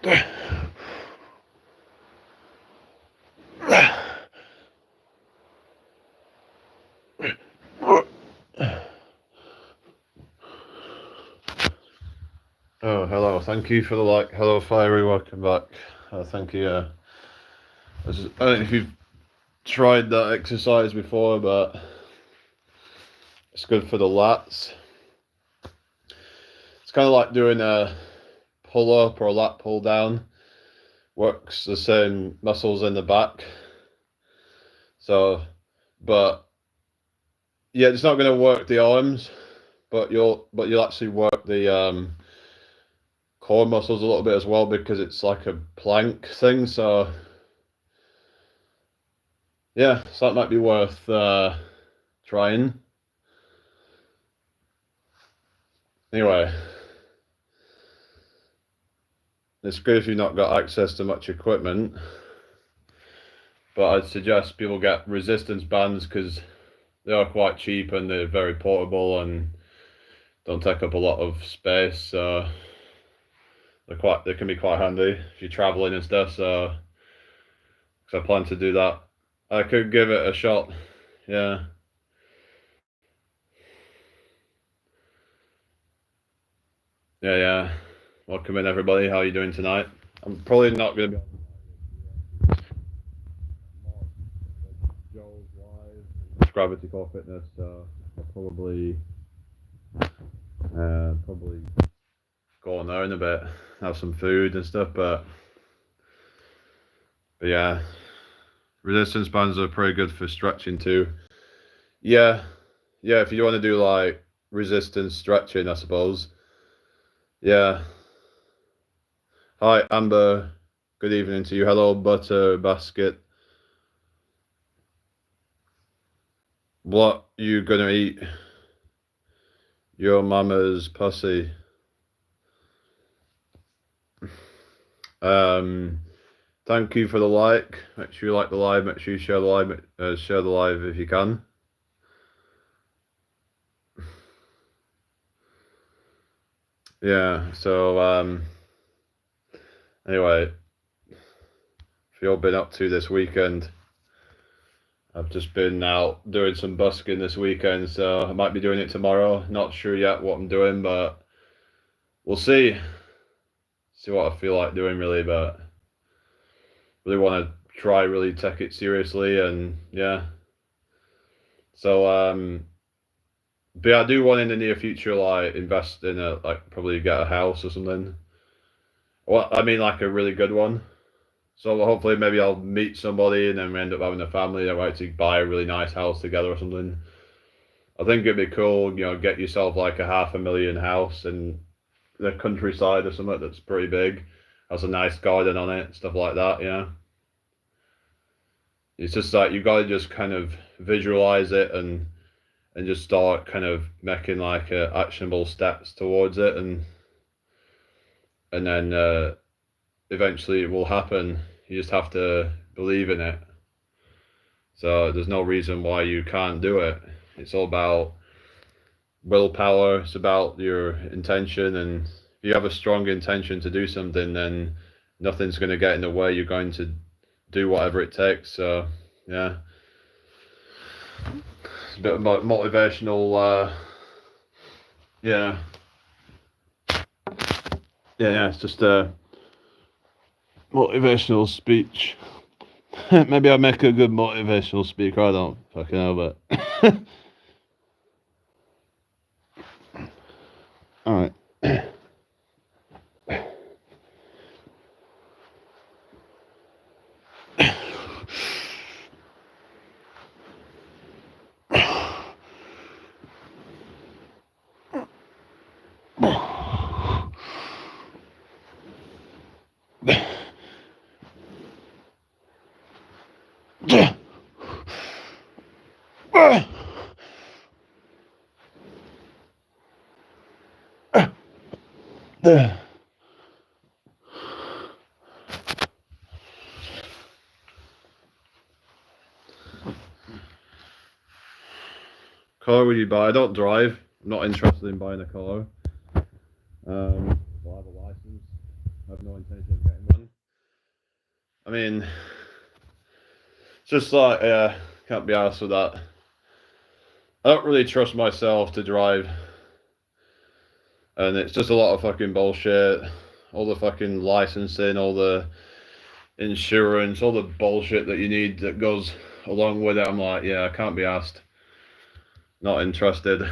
Oh, hello. Thank you for the like. Hello, Fiery. Welcome back. Thank you. I don't know if you've tried that exercise before, but it's good for the lats. It's kind of like doing a pull-up or a lat pull-down. Works the same muscles in the back. So, but yeah, it's not going to work the arms, but you'll actually work the core muscles a little bit as well, because it's like a plank thing. So yeah, so that might be worth trying. Anyway, it's good if you've not got access to much equipment, but I'd suggest people get resistance bands because they are quite cheap and they're very portable and don't take up a lot of space. So they can be quite handy if you're traveling and stuff. So, because I plan to do that, I could give it a shot. Yeah. Yeah. Welcome in, everybody. How are you doing tonight? I'm probably not going to be Joel's live Gravity Core Fitness, so I'll probably go on there in a bit, have some food and stuff, but yeah, resistance bands are pretty good for stretching too. Yeah, if you want to do like resistance stretching, I suppose. Yeah. Hi, Amber. Good evening to you. Hello, Butter Basket. What you gonna eat? Your mama's pussy. Thank you for the like. Make sure you like the live. Make sure you share the live. Share the live if you can. Yeah. So anyway, if you've been up to this weekend, I've just been out doing some busking this weekend, so I might be doing it tomorrow. Not sure yet what I'm doing, but we'll see. See what I feel like doing, really, but really want to try really take it seriously, and yeah. So but yeah, I do want in the near future like invest in probably get a house or something. Well, I mean like a really good one. So hopefully maybe I'll meet somebody and then we end up having a family that might to buy a really nice house together or something. I think it'd be cool, get yourself like a $500,000 house in the countryside or something that's pretty big, has a nice garden on it, stuff like that. It's just like you got to just kind of visualize it and just start kind of making like actionable steps towards it, and then eventually it will happen. You just have to believe in it. So there's no reason why you can't do it. It's all about willpower. It's about your intention, and if you have a strong intention to do something, then nothing's going to get in the way. You're going to do whatever it takes. So yeah, it's a bit of motivational. Yeah. It's just a motivational speech. Maybe I'll make a good motivational speaker. I don't fucking know, but all right. Car would you buy? I don't drive. I'm not interested in buying a car. I have a license. I have no intention of getting one. I mean, it's just like, yeah, can't be arsed with that. I don't really trust myself to drive. And it's just a lot of fucking bullshit. All the fucking licensing, all the insurance, all the bullshit that you need that goes along with it. I'm like, yeah, I can't be asked. Not interested. The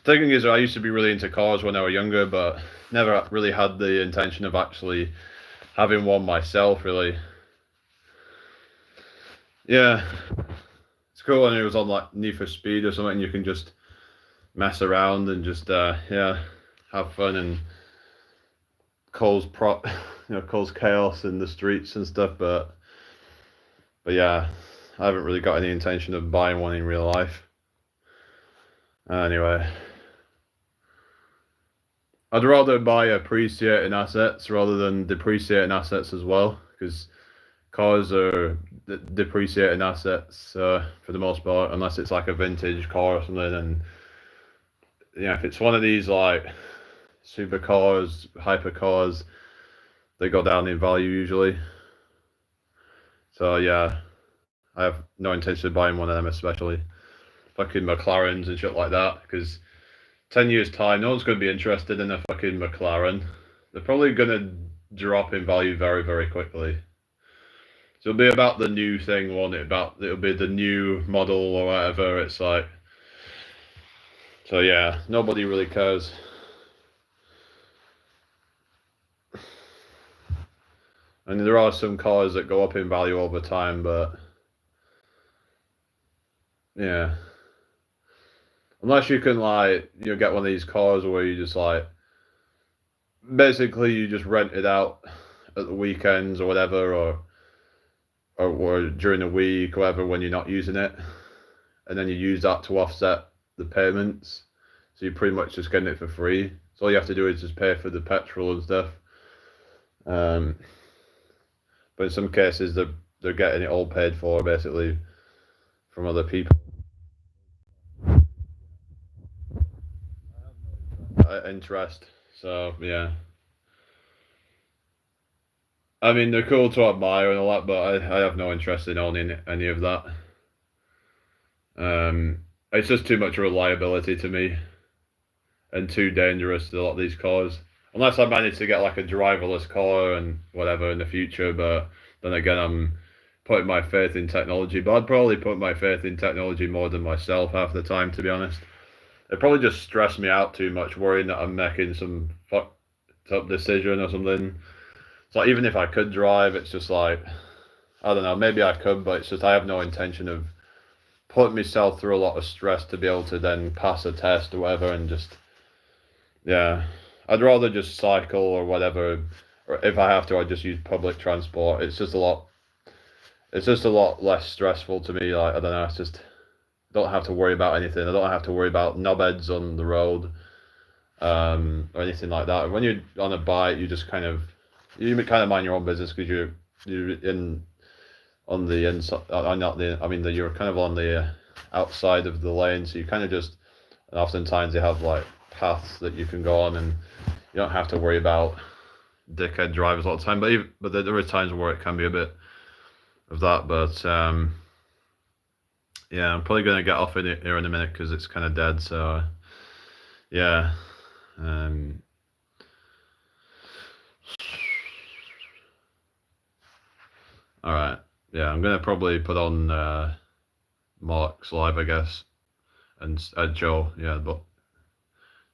thing is, I used to be really into cars when I was younger, but never really had the intention of actually having one myself, really. Yeah. It's cool when it was on like Need for Speed or something, you can just mess around and just, yeah, have fun and cause cause chaos in the streets and stuff, but yeah, I haven't really got any intention of buying one in real life. Anyway, I'd rather buy appreciating assets rather than depreciating assets as well, because cars are depreciating assets for the most part, unless it's like a vintage car or something. And yeah, if it's one of these like supercars, hypercars, they go down in value usually. So yeah, I have no intention of buying one of them, especially fucking McLarens and shit like that, because 10 years time, no one's going to be interested in a fucking McLaren. They're probably going to drop in value very, very quickly. So it'll be about the new thing, won't it? It'll be the new model or whatever. It's like, so yeah, nobody really cares. And there are some cars that go up in value over time, but yeah. Unless you can like, get one of these cars where you just like, basically you just rent it out at the weekends or whatever, or during the week or whatever when you're not using it, and then you use that to offset the payments. So you're pretty much just getting it for free. So all you have to do is just pay for the petrol and stuff. But in some cases they're getting it all paid for basically from other people. Interest. So yeah. I mean, they're cool to admire and all that, but I have no interest in owning any of that. It's just too much reliability to me, and too dangerous to a lot of these cars. Unless I manage to get like a driverless car and whatever in the future, but then again, I'm putting my faith in technology. But I'd probably put my faith in technology more than myself half the time, to be honest. It probably just stressed me out too much, worrying that I'm making some fucked up decision or something. So like, even if I could drive, it's just like, I don't know, maybe I could, but it's just I have no intention of putting myself through a lot of stress to be able to then pass a test or whatever, and just, yeah. I'd rather just cycle or whatever, or if I have to, I just use public transport. It's just a lot less stressful to me. Like, I don't know, it's just, I don't have to worry about anything. I don't have to worry about knobheads on the road, or anything like that. When you're on a bike, you just kind of mind your own business, because you're in on the inside, not the, I mean, you're kind of on the outside of the lane, so you kind of just, and oftentimes they have like paths that you can go on, and you don't have to worry about dickhead drivers all the time. But there are times where it can be a bit of that. But yeah, I'm probably gonna get off in it here in a minute because it's kind of dead. So yeah. All right. Yeah, I'm gonna probably put on Mark's live, I guess, and Joe. Yeah, but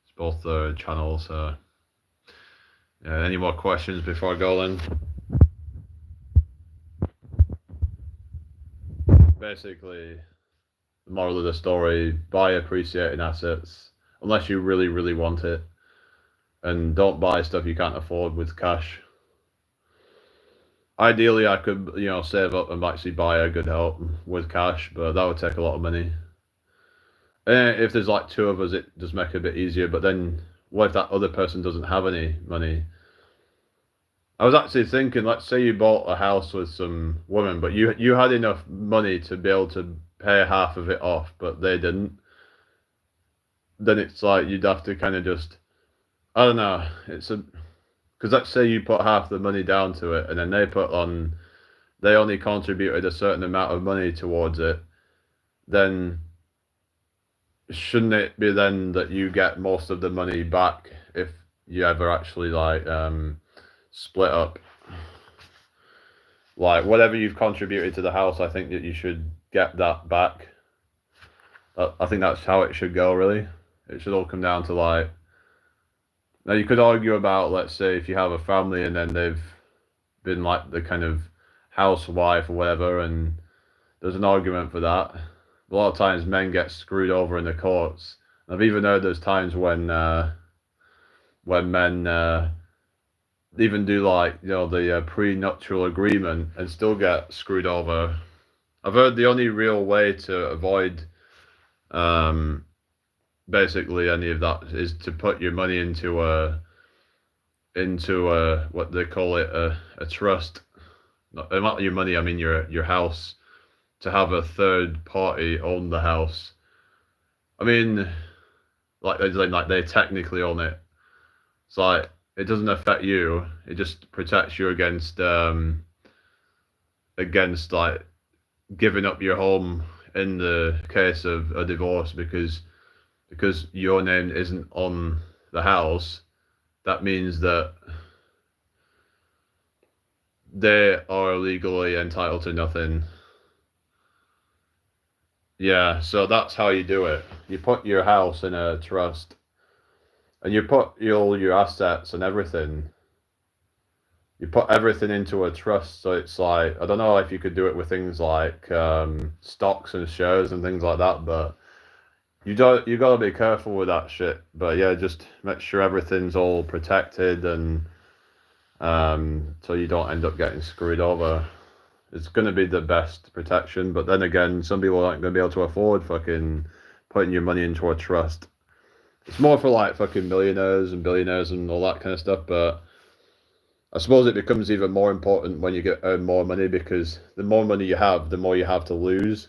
it's both the channels. Yeah. Any more questions before I go then? Basically, the moral of the story: buy appreciating assets unless you really, really want it, and don't buy stuff you can't afford with cash. Ideally, I could, save up and actually buy a good help with cash, but that would take a lot of money. And if there's like two of us, it does make it a bit easier. But then, what if that other person doesn't have any money? I was actually thinking, let's say you bought a house with some woman, but you had enough money to be able to pay half of it off, but they didn't. Then it's like you'd have to kind of just, I don't know. because let's say you put half the money down to it, and then they only contributed a certain amount of money towards it, then shouldn't it be then that you get most of the money back if you ever actually like split up? Like whatever you've contributed to the house, I think that you should get that back. I think that's how it should go, really. It should all come down to like, now you could argue about, let's say, if you have a family and then they've been like the kind of housewife or whatever, and there's an argument for that. A lot of times men get screwed over in the courts. I've even heard there's times when men even do like, you know, the prenuptial agreement and still get screwed over. I've heard the only real way to avoid basically any of that is to put your money into a what they call it, a trust. Not your money, I mean your house, to have a third party own the house. I mean, like they technically own it. It's like it doesn't affect you. It just protects you against like giving up your home in the case of a divorce because your name isn't on the house. That means that they are legally entitled to nothing. Yeah, so that's how you do it. You put your house in a trust, and you put all your assets and everything. You put everything into a trust, so it's like, I don't know if you could do it with things like stocks and shares and things like that, but you gotta be careful with that shit. But yeah, just make sure everything's all protected, and so you don't end up getting screwed over. It's going to be the best protection, but then again, some people aren't going to be able to afford fucking putting your money into a trust. It's more for like fucking millionaires and billionaires and all that kind of stuff, but I suppose it becomes even more important when you earn more money, because the more money you have, the more you have to lose.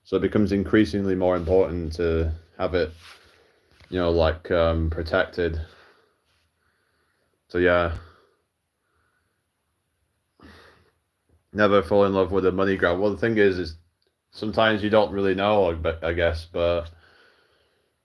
So it becomes increasingly more important to have it, you know, like protected. So yeah. Never fall in love with a money grab. Well, the thing is sometimes you don't really know, I guess, but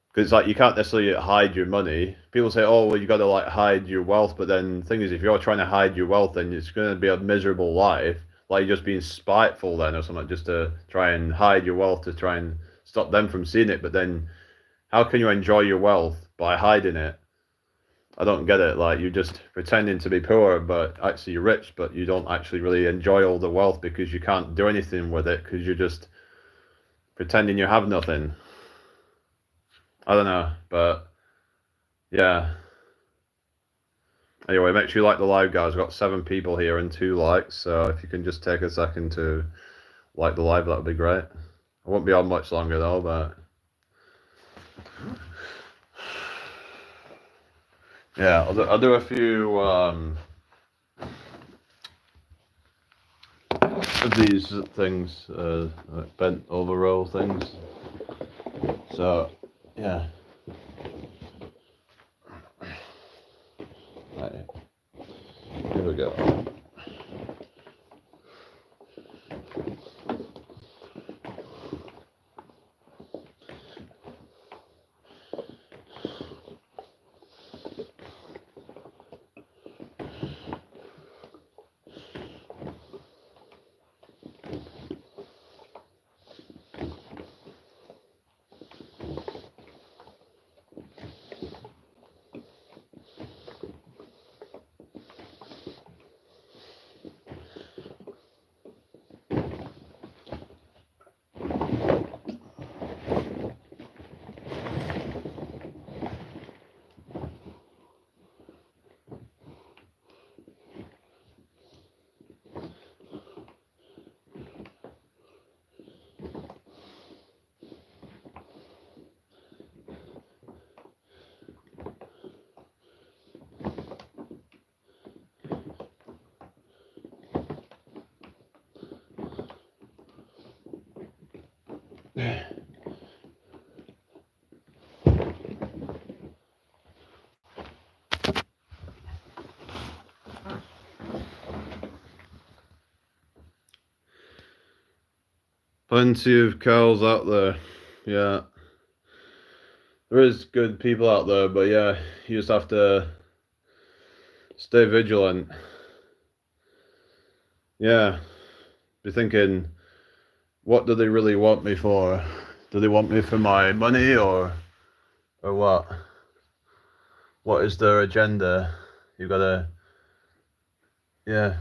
because it's like you can't necessarily hide your money. People say, oh, well, you got to like hide your wealth, but then the thing is, if you're trying to hide your wealth, then it's going to be a miserable life. Like you're just being spiteful then or something, just to try and hide your wealth, to try and stop them from seeing it. But then how can you enjoy your wealth by hiding it? I don't get it. Like, you're just pretending to be poor, but actually you're rich, but you don't actually really enjoy all the wealth because you can't do anything with it because you're just pretending you have nothing. I don't know, but yeah. Anyway, make sure you like the live, guys. We've got 7 people here and 2 likes, so if you can just take a second to like the live, that would be great. I won't be on much longer though, but yeah, I'll do a few of these things, like bent over roll things. So yeah. Right. Here we go. Plenty of cows out there. Yeah. There is good people out there, but yeah, you just have to stay vigilant. Yeah. Be thinking, what do they really want me for? Do they want me for my money or what? What is their agenda? You gotta, yeah.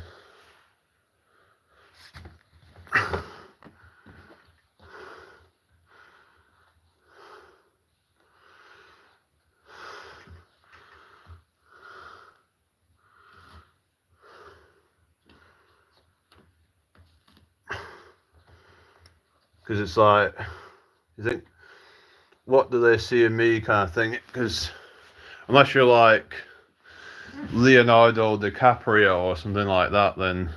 Because it's like, you think, what do they see in me kind of thing? Because unless you're like Leonardo DiCaprio or something like that, then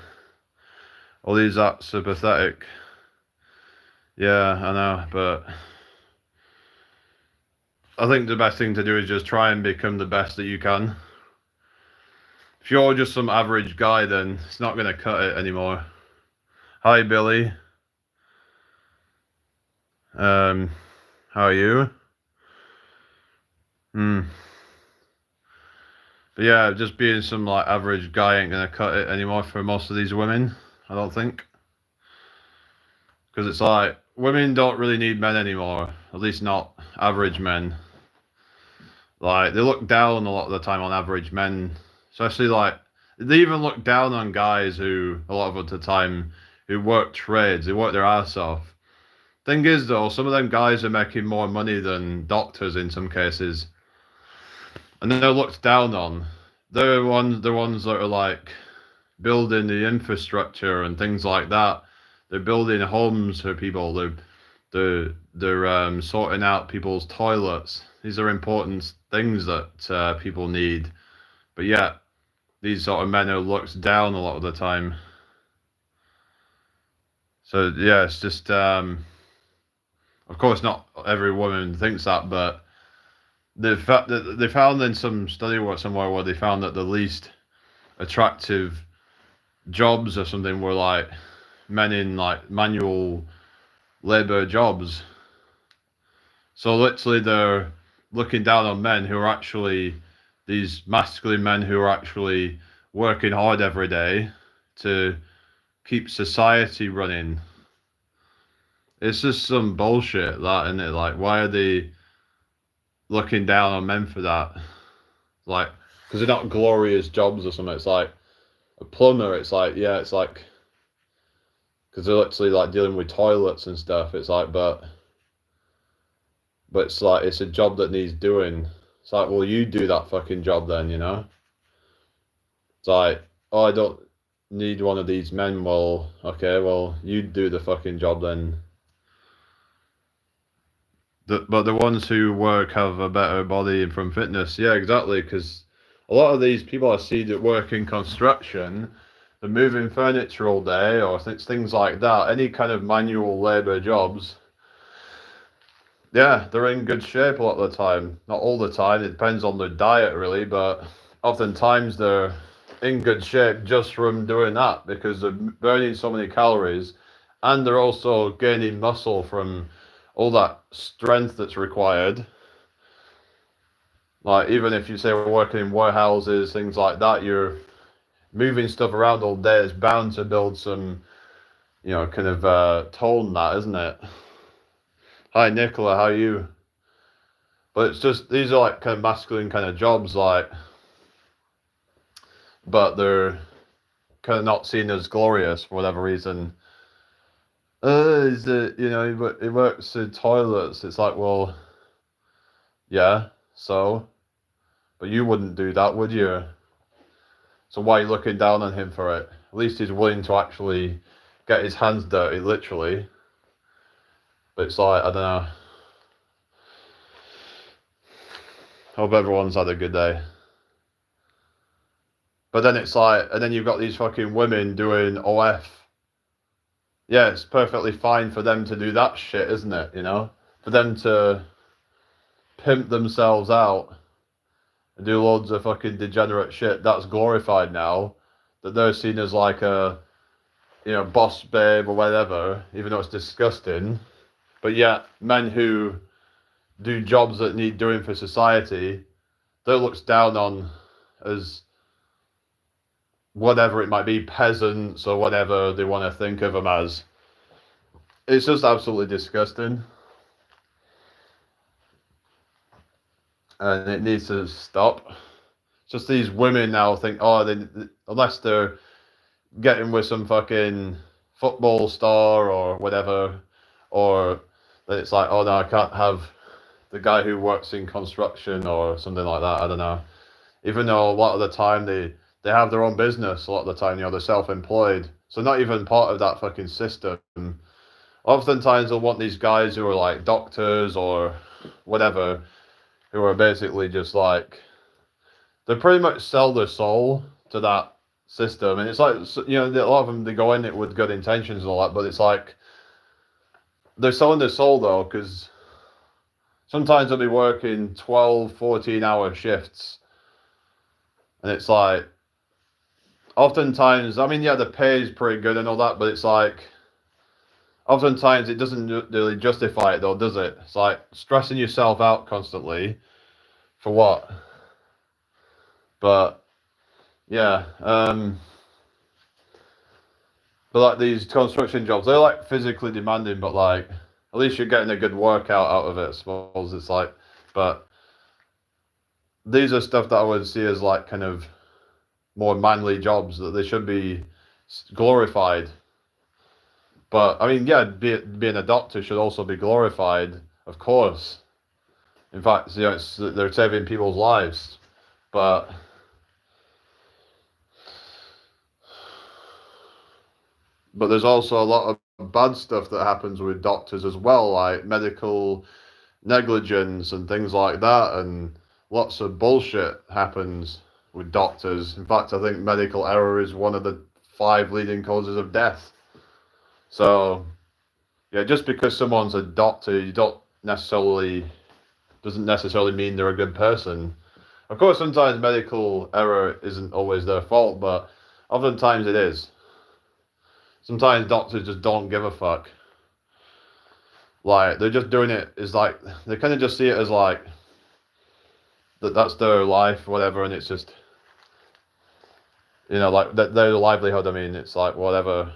all these acts are pathetic. Yeah, I know, but I think the best thing to do is just try and become the best that you can. If you're just some average guy, then it's not going to cut it anymore. Hi, Billy. How are you? But yeah, just being some like average guy ain't gonna cut it anymore for most of these women, I don't think. Because it's like, women don't really need men anymore, at least not average men. Like, they look down a lot of the time on average men, especially like, they even look down on guys who, a lot of the time, who work trades, they work their ass off. Thing is though, some of them guys are making more money than doctors in some cases. And they're looked down on. They're the ones that are like building the infrastructure and things like that. They're building homes for people. They're sorting out people's toilets. These are important things that people need. But yeah, these sort of men are looked down a lot of the time. So yeah, it's just of course not every woman thinks that, but the fact that they found in some study somewhere where they found that the least attractive jobs or something were like men in like manual labor jobs. So literally they're looking down on men who are actually these masculine men who are actually working hard every day to keep society running. It's just some bullshit, that, isn't it? Like, why are they looking down on men for that? Like, because they're not glorious jobs or something. It's like a plumber. It's like, yeah, it's like, because they're literally like dealing with toilets and stuff. It's like, but it's like, it's a job that needs doing. It's like, well, you do that fucking job then, you know? It's like, oh, I don't need one of these men. Well, okay, well, you do the fucking job then. But the ones who work have a better body from fitness. Yeah, exactly, because a lot of these people I see that work in construction, they're moving furniture all day or things like that, any kind of manual labour jobs, yeah, they're in good shape a lot of the time. Not all the time, it depends on their diet really, but oftentimes they're in good shape just from doing that because they're burning so many calories and they're also gaining muscle from all that strength that's required. Like, even if you say we're working in warehouses, things like that, you're moving stuff around all day, it's bound to build some, you know, kind of tone, that, isn't it? Hi, Nicola, how are you? But it's just, these are like kind of masculine kind of jobs, like, but they're kind of not seen as glorious for whatever reason. Is it, you know, it works in toilets. It's like, well, yeah, so, but you wouldn't do that, would you? So why are you looking down on him for it? At least he's willing to actually get his hands dirty, literally. But it's like, I don't know. Hope everyone's had a good day. But then it's like, and then you've got these fucking women doing OF. Yeah, it's perfectly fine for them to do that shit, isn't it? You know? For them to pimp themselves out and do loads of fucking degenerate shit. That's glorified now. That they're seen as like a, boss babe or whatever, even though it's disgusting. But yet, men who do jobs that need doing for society, they're looked down on as whatever it might be, peasants or whatever they want to think of them as. It's just absolutely disgusting. And it needs to stop. Just these women now think, unless they're getting with some fucking football star or whatever, or that it's like, oh no, I can't have the guy who works in construction or something like that. I don't know. Even though a lot of the time they have their own business, a lot of the time, they're self-employed. So not even part of that fucking system. Oftentimes they'll want these guys who are like doctors or whatever, who are basically just like, they pretty much sell their soul to that system. And it's like, a lot of them, they go in it with good intentions and all that, but it's like, they're selling their soul though, because sometimes they'll be working 12, 14-hour shifts. And it's like, oftentimes, the pay is pretty good and all that, but it's like, oftentimes it doesn't really justify it though, does it? It's like stressing yourself out constantly for what? But yeah, but like these construction jobs, they're like physically demanding, but like at least you're getting a good workout out of it, I suppose. It's like, but these are stuff that I would see as like kind of more manly jobs, that they should be glorified. But being a doctor should also be glorified, of course. In fact, they're saving people's lives. But there's also a lot of bad stuff that happens with doctors as well, like medical negligence and things like that, and lots of bullshit happens with doctors. In fact, I think medical error is one of the 5 leading causes of death. So, yeah, just because someone's a doctor, doesn't necessarily mean they're a good person. Of course, sometimes medical error isn't always their fault, but oftentimes it is. Sometimes doctors just don't give a fuck. Like, they're just doing it, is like, they kind of just see it as like, that's their life, whatever, and it's just, like, their livelihood. It's like, whatever,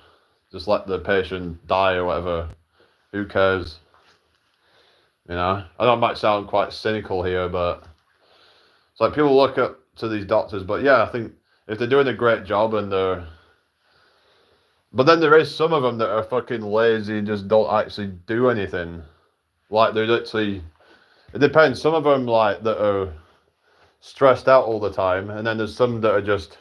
just let the patient die or whatever. Who cares? I know it might sound quite cynical here, but it's like people look up to these doctors, but yeah, I think if they're doing a great job but then there is some of them that are fucking lazy and just don't actually do anything. Like, they're literally, it depends. Some of them, like, that are stressed out all the time, and then there's some that are just,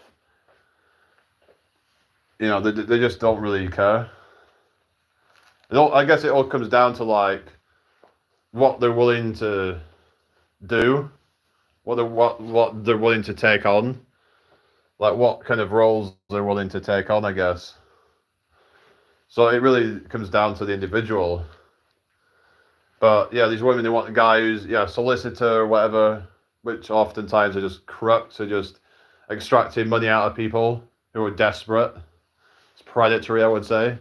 they just don't really care. I guess it all comes down to, like, what they're willing to do, what they're willing to take on, like what kind of roles they're willing to take on, I guess. So it really comes down to the individual. But yeah, these women, they want a guy who's solicitor or whatever, which oftentimes are just corrupt, so just extracting money out of people who are desperate. It's predatory, I would say.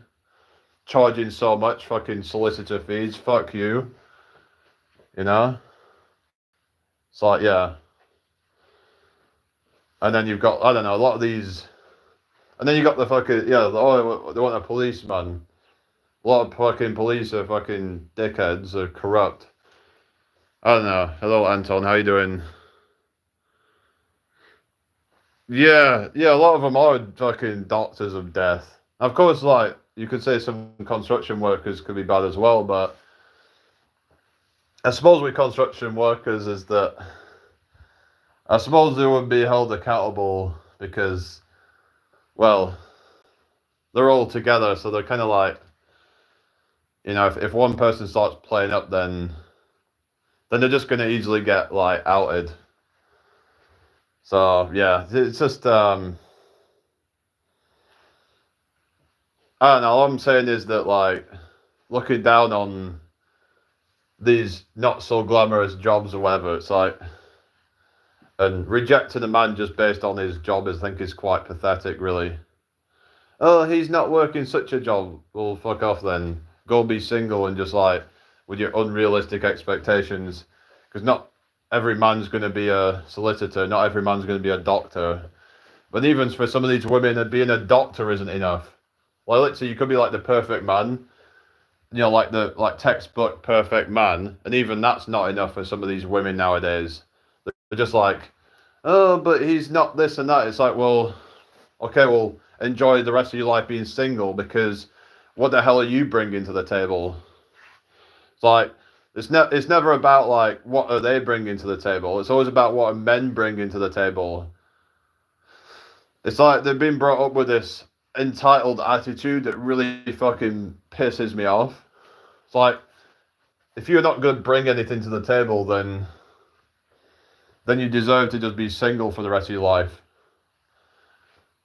Charging so much fucking solicitor fees, fuck you. It's like, yeah. And then you've got, I don't know, a lot of these, and then you got the fucking, they want a policeman. A lot of fucking police are fucking dickheads, are corrupt. I don't know. Hello, Anton, how you doing? Yeah, a lot of them are fucking doctors of death. Of course, like, you could say some construction workers could be bad as well, but I suppose with construction workers is that I suppose they would be held accountable because, well, they're all together, so they're kind of like, if one person starts playing up, then they're just going to easily get, like, outed. So, yeah, it's just, I don't know, all I'm saying is that, like, looking down on these not so glamorous jobs or whatever, it's like, and rejecting a man just based on his job, I think, is quite pathetic, really. oh, he's not working such a job. Well, fuck off then. Go be single and just like with your unrealistic expectations, because not every man's going to be a solicitor. Not every man's going to be a doctor. But even for some of these women, being a doctor isn't enough. Like, literally, you could be like the perfect man, like the textbook perfect man, and even that's not enough for some of these women nowadays. They're just like, oh, but he's not this and that. It's like, well, okay, well, enjoy the rest of your life being single, because what the hell are you bringing to the table? It's like, it's never about like what are they bringing to the table. It's always about what are men bringing to the table. It's like they've been brought up with this entitled attitude that really fucking pisses me off. It's like, if you're not going to bring anything to the table, then you deserve to just be single for the rest of your life.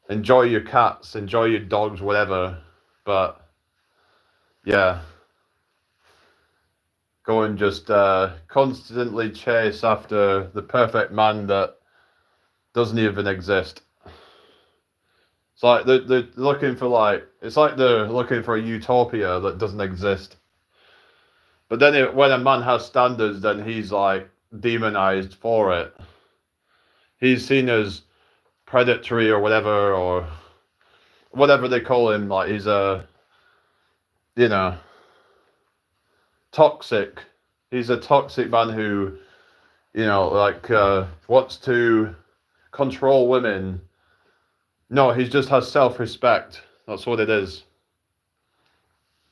Enjoy your cats, enjoy your dogs, whatever. But yeah, go and just constantly chase after the perfect man that doesn't even exist. It's like they're looking for like, it's like they're looking for a utopia that doesn't exist. But then when a man has standards, then he's like demonized for it. He's seen as predatory or whatever they call him. Like he's toxic. He's a toxic man who, wants to control women. No, he just has self-respect. That's what it is.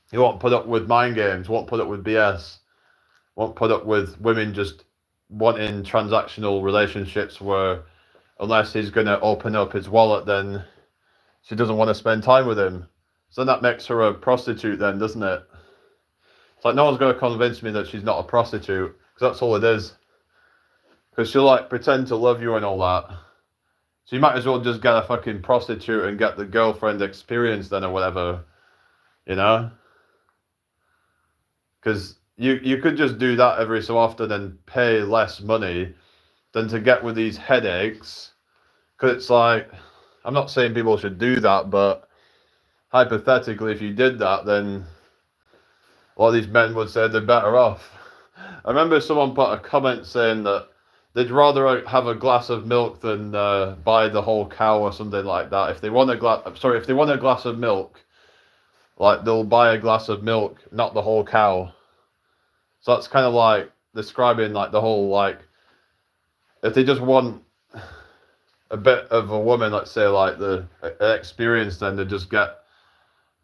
He won't put up with mind games, won't put up with BS, won't put up with women just wanting transactional relationships where unless he's going to open up his wallet, then she doesn't want to spend time with him. So that makes her a prostitute then, doesn't it? It's like no one's going to convince me that she's not a prostitute, because that's all it is. Because she'll like pretend to love you and all that. So you might as well just get a fucking prostitute and get the girlfriend experience then or whatever, Because you could just do that every so often and pay less money than to get with these headaches. Because it's like, I'm not saying people should do that, but hypothetically, if you did that, then a lot of these men would say they're better off. I remember someone put a comment saying that they'd rather have a glass of milk than buy the whole cow or something like that. If they want a glass of milk, like they'll buy a glass of milk, not the whole cow. So that's kind of like describing like the whole like, if they just want a bit of a woman, let's say like the experience, then they just get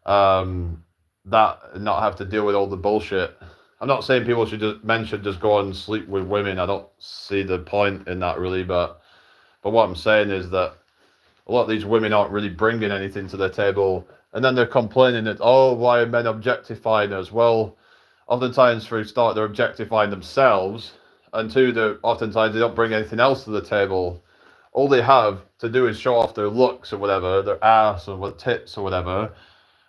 that and not have to deal with all the bullshit. I'm not saying men should just go and sleep with women. I don't see the point in that really, but what I'm saying is that a lot of these women aren't really bringing anything to the table, and then they're complaining that, oh, why are men objectifying us? Well, oftentimes for a start, they're objectifying themselves, and two, oftentimes they don't bring anything else to the table. All they have to do is show off their looks or whatever, their ass or tits or whatever,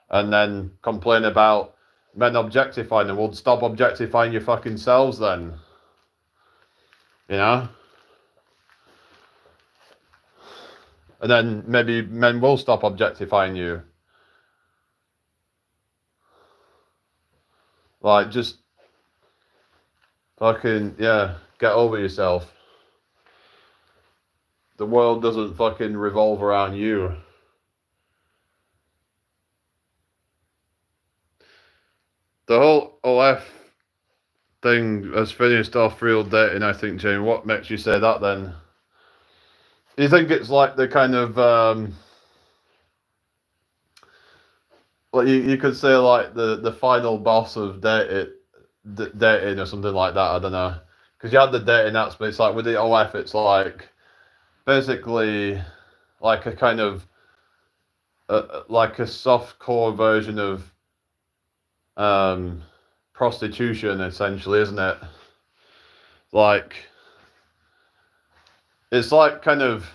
and then complain about men objectifying them. Well, stop objectifying your fucking selves then. And then maybe men will stop objectifying you. Like, just fucking, yeah, get over yourself. The world doesn't fucking revolve around you. The whole OF thing has finished off real dating, I think, Jamie. What makes you say that then? Do you think it's like the kind of, well, you could say like the final boss of dating or something like that, I don't know. Because you had the dating apps, but it's like with the OF, it's like basically like a kind of, like a soft core version of prostitution, essentially, isn't it? Like, it's like kind of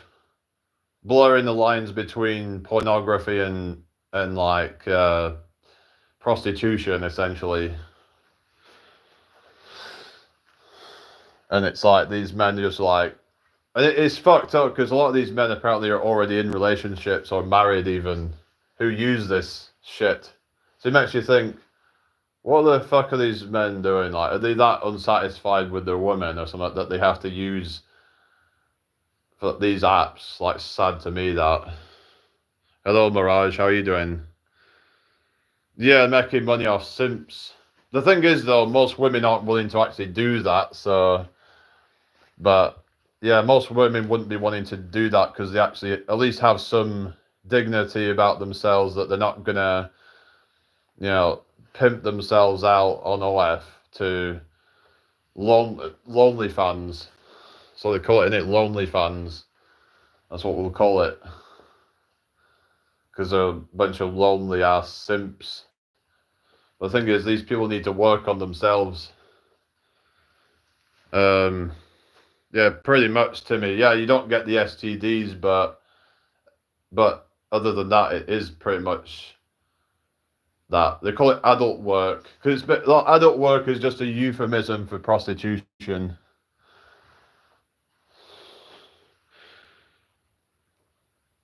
blurring the lines between pornography and like prostitution, essentially. And it's like these men just like, and it's fucked up because a lot of these men apparently are already in relationships or married even, who use this shit. So it makes you think, what the fuck are these men doing? Like, are they that unsatisfied with their women or something that they have to use for these apps? Like, sad to me that. Hello, Mirage, how are you doing? Yeah, making money off simps. The thing is, though, most women aren't willing to actually do that, so... But, yeah, most women wouldn't be wanting to do that because they actually at least have some dignity about themselves that they're not gonna, you know, pimp themselves out on OF to lonely fans. So they call it lonely fans. That's what we'll call it. Because they're a bunch of lonely ass simps. The thing is, these people need to work on themselves. Yeah, pretty much, Timmy. Yeah, you don't get the STDs, but other than that, it is pretty much that. They call it adult work because adult work is just a euphemism for prostitution.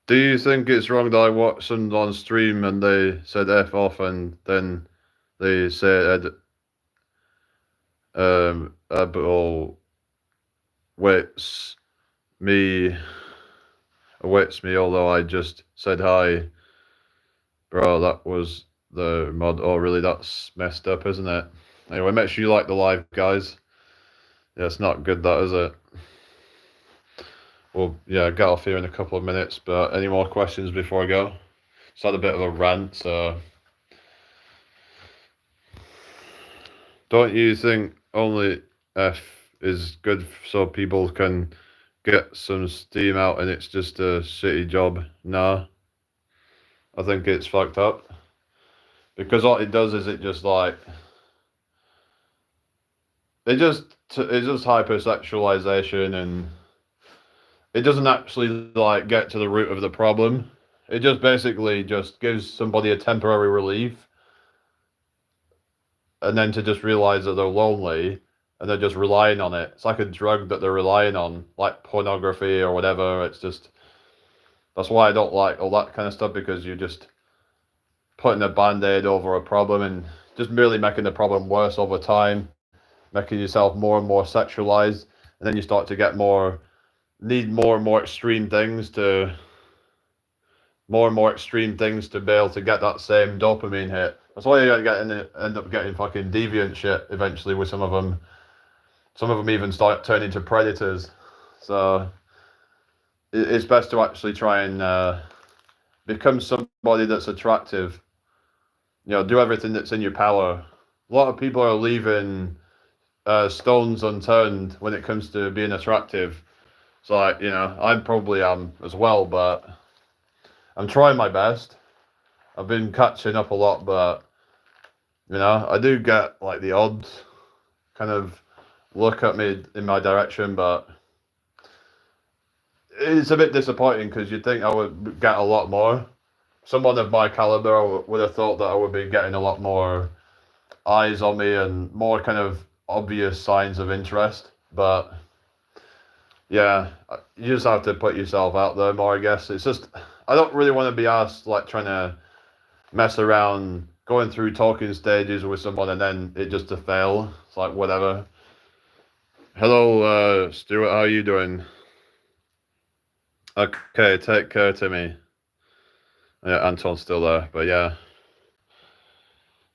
Do you think it's wrong that I watched someone on stream and they said F off and then they said awaits me, although I just said hi. Bro, that was the mod. Oh, really? That's messed up, isn't it? Anyway, make sure you like the live, guys. Yeah, it's not good, that, is it? Well, yeah, get off here in a couple of minutes, but any more questions before I go? Just had a bit of a rant, so... Don't you think only F is good so people can get some steam out and it's just a shitty job? Nah. I think it's fucked up. Because what it does is it just like... It's just hypersexualization and... It doesn't actually like get to the root of the problem. It just basically just gives somebody a temporary relief. And then to just realize that they're lonely and they're just relying on it. It's like a drug that they're relying on, like pornography or whatever. It's just, that's why I don't like all that kind of stuff, because you're just putting a band-aid over a problem and just merely making the problem worse over time, making yourself more and more sexualized. And then you start to get need more and more extreme things to be able to get that same dopamine hit. That's why you end up getting fucking deviant shit eventually with some of them. Some of them even start turning into predators. So it's best to actually try and become somebody that's attractive. You know, do everything that's in your power. A lot of people are leaving stones unturned when it comes to being attractive. So, like, you know, I probably am as well, but I'm trying my best. I've been catching up a lot, but, you know, I do get, like, the odd kind of look at me in my direction, but it's a bit disappointing because you'd think I would get a lot more. Someone of my caliber, I would have thought that I would be getting a lot more eyes on me and more kind of obvious signs of interest, but... Yeah, you just have to put yourself out there more, I guess. It's just, I don't really want to be asked, like, trying to mess around, going through talking stages with someone and then it just to fail. It's like, whatever. Hello, Stuart, how are you doing? Okay, take care, Timmy. Yeah, Anton's still there, but yeah.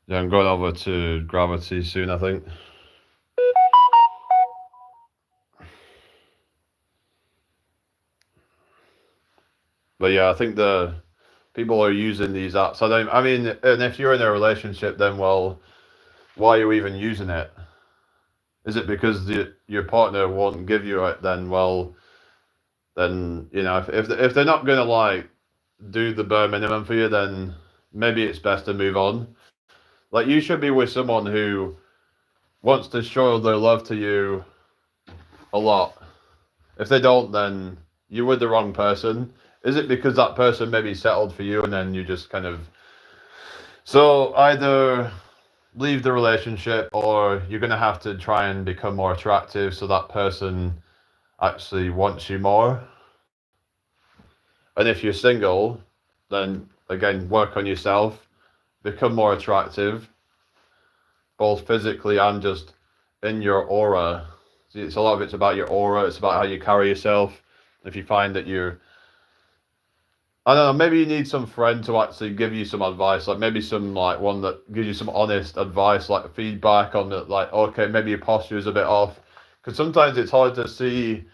Yeah, I'm going over to Gravity soon, I think. But yeah, I think the people are using these apps. I mean, and if you're in a relationship, then, well, why are you even using it? Is it because your partner won't give you it? Then, well, then, you know, if they're not gonna like do the bare minimum for you, then maybe it's best to move on. Like, you should be with someone who wants to show their love to you a lot. If they don't, then you're with the wrong person. Is it because that person maybe settled for you and then you just kind of... So either leave the relationship or you're going to have to try and become more attractive so that person actually wants you more. And if you're single, then again, work on yourself, become more attractive, both physically and just in your aura. See, it's a lot of it's about your aura. It's about how you carry yourself. If you find that you're, I don't know, maybe you need some friend to actually give you some advice, like maybe some like one that gives you some honest advice, like feedback on the like, okay, maybe your posture is a bit off, because sometimes it's hard to see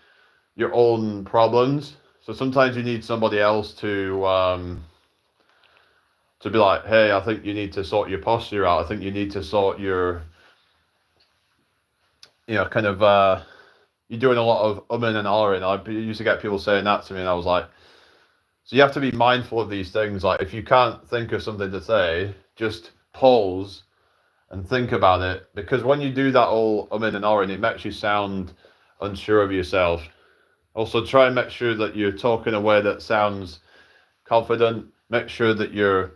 your own problems. So sometimes you need somebody else to be like, hey, I think you need to sort your posture out. I think you need to sort your, kind of, you're doing a lot of umming and ahhing. I used to get people saying that to me, and I was like, so you have to be mindful of these things. Like, if you can't think of something to say, just pause and think about it. Because when you do that all umming and ahhing, it makes you sound unsure of yourself. Also, try and make sure that you're talking in a way that sounds confident. Make sure that you're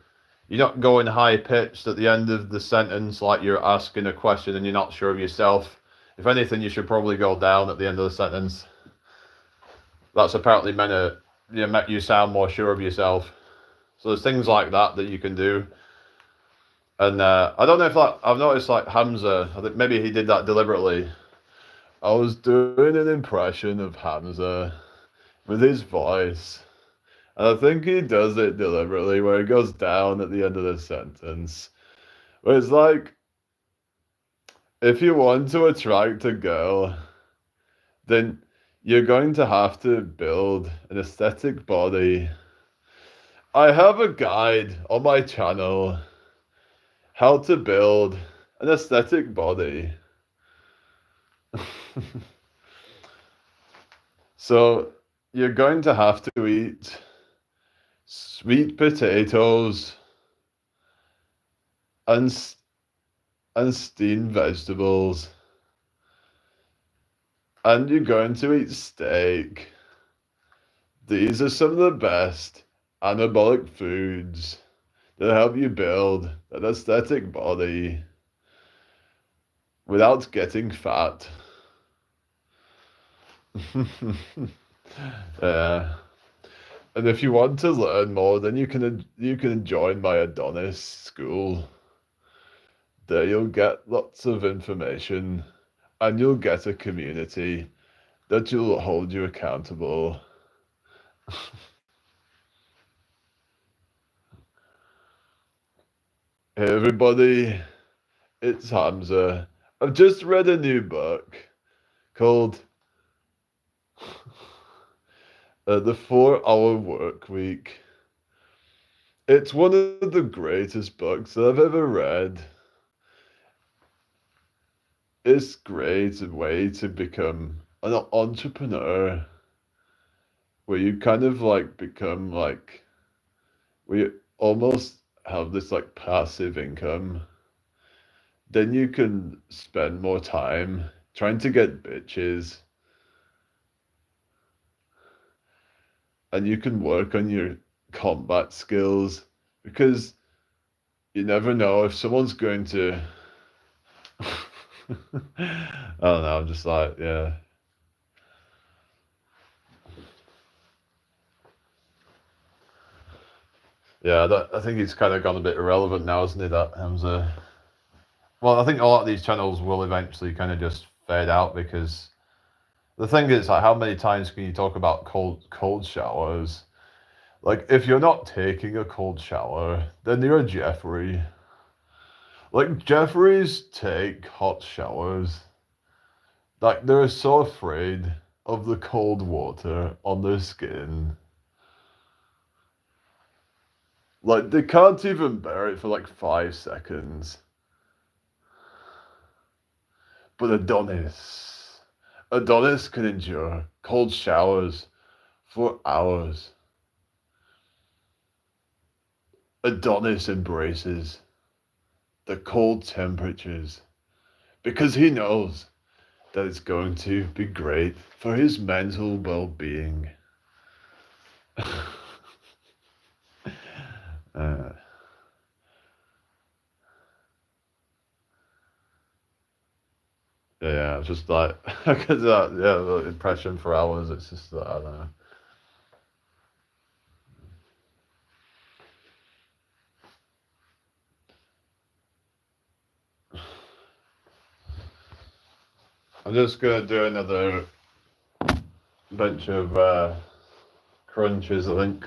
not going high pitched at the end of the sentence like you're asking a question and you're not sure of yourself. If anything, you should probably go down at the end of the sentence. That's apparently meant to make you sound more sure of yourself. So there's things like that that you can do. And I don't know if I've noticed like Hamza, I think maybe he did that deliberately. I was doing an impression of Hamza with his voice. And I think he does it deliberately, where it goes down at the end of the sentence. Where it's like, if you want to attract a girl, then you're going to have to build an aesthetic body. I have a guide on my channel, how to build an aesthetic body. So you're going to have to eat sweet potatoes and steamed vegetables, and you're going to eat steak. These are some of the best anabolic foods that help you build an aesthetic body without getting fat. Yeah. And if you want to learn more, then you can join my Adonis school. There you'll get lots of information, and you'll get a community that will hold you accountable. Hey everybody, it's Hamza. I've just read a new book called The 4-Hour Work Week. It's one of the greatest books that I've ever read. It's a great way to become an entrepreneur, where you kind of like become like, where you almost have this like passive income. Then you can spend more time trying to get bitches, and you can work on your combat skills, because you never know if someone's going to I don't know, I'm just like, yeah. Yeah, I think he's kind of gone a bit irrelevant now, isn't he, that Hamza? Well, I think a lot of these channels will eventually kind of just fade out, because the thing is, like, how many times can you talk about cold showers? Like, if you're not taking a cold shower, then you're a Jeffrey. Like, Jeffreys take hot showers. Like, they're so afraid of the cold water on their skin. Like, they can't even bear it for like 5 seconds. But Adonis can endure cold showers for hours. Adonis embraces the cold temperatures because he knows that it's going to be great for his mental well-being. Yeah, it's just like, because the impression for hours, it's just, I don't know. I'm just gonna do another bunch of crunches, I think.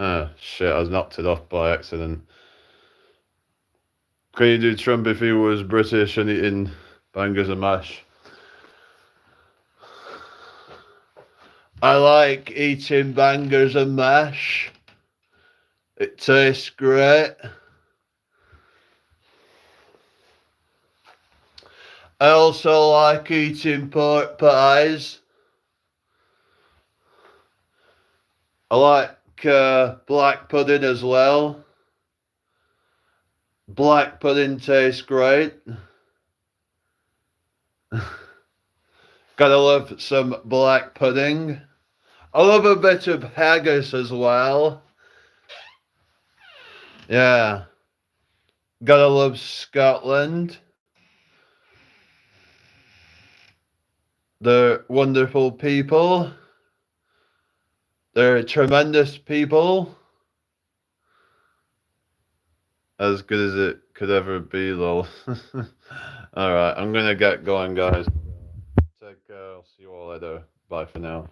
Ah, shit, I was knocked it off by accident. Can you do Trump if he was British and eating bangers and mash? I like eating bangers and mash. It tastes great. I also like eating pork pies. I like black pudding as well. Black pudding tastes great. Gotta love some black pudding. I love a bit of haggis as well. Yeah. Gotta love Scotland. They're wonderful people. They're tremendous people. As good as it could ever be, lol. Alright, I'm gonna get going, guys. Take care. I'll see you all later. Bye for now.